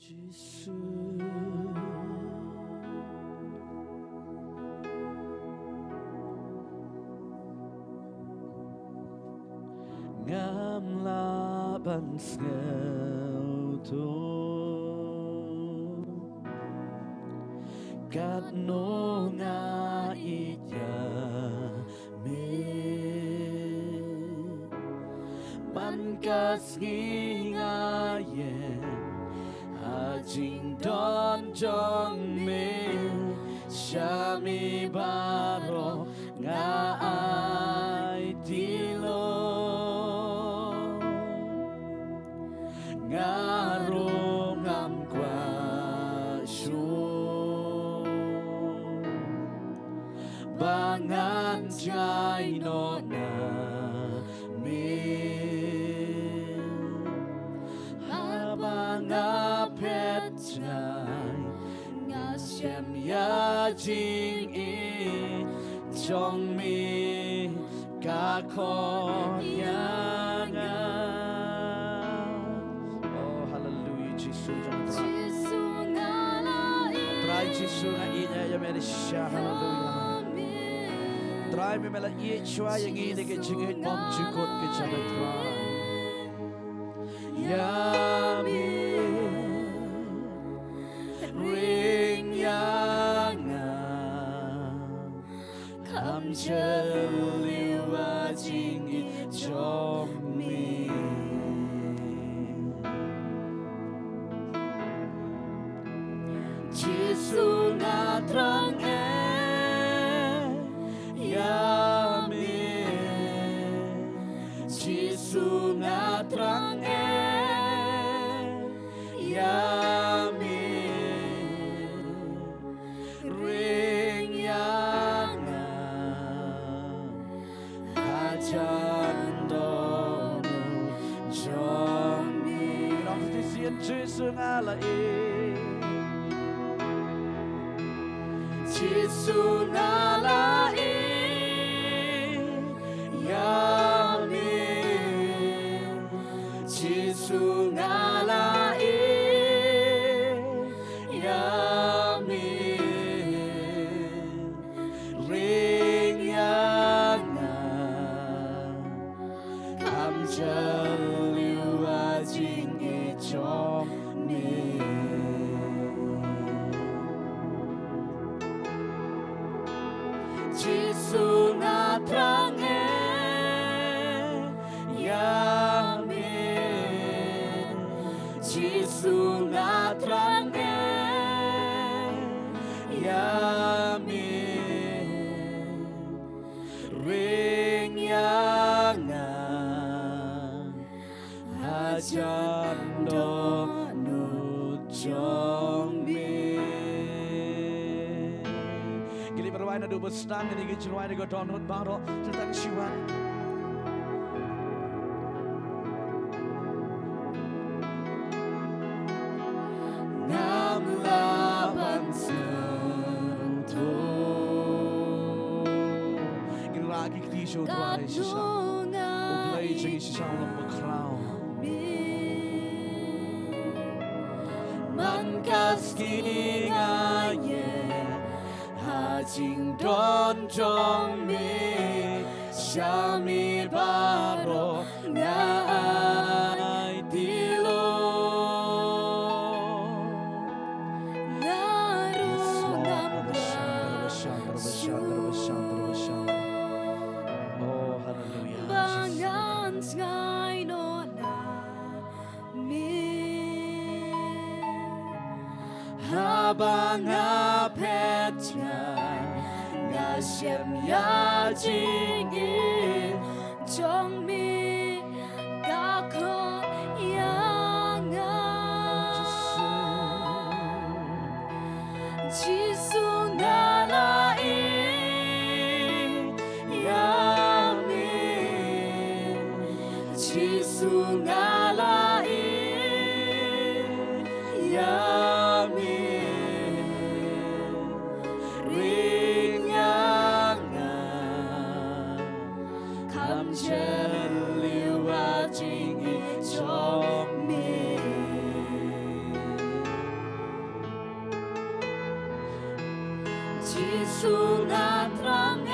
Giêsu. Ngam laban ngel tu kat no nga iya me man kas nga yen a jing don jong me shami baro nga ai dilo ngarong am kwa shu bangan jai no na me habanga pet jai nga shem ya jing i jong mi ka kho ya nga. Trai Giêsu nga inya ya meri sha hallelujah. Trai me mela ye chwa yang ini ke jingit mom jukot ke chama trai. Ya mi ring yang kam liwa jingit jom mi. Giêsu nga trang ya mi Giêsu nga trang ya mi ring yang hajan donu jong mi. Lòng thì xiên Giêsu nga là Giêsu nga la ya mi Giêsu nga la ya mi ring yang kam liwa jing i chom mi. Giêsu nga trang ya mi Giêsu nga trang ya mi ring yang hajan do nu jong mi. Berwain adu bestang ini gijruai nego donut baro tentang siwan. Ngam laban sentu gin lagi ktisho tuai sisa ublai jeng sisa ulang bekrau man kaski ngaye jing don jong mi shami baro nga ai dilo ngarung am oh hallelujah bangan ngai no na mi habang apet nga shem ya jing i jong mi ka kho ya nga. Giêsu nga la ya mi Giêsu nga la ya mi ring yang kam liwa jing i chom mi. Yesus sunat terang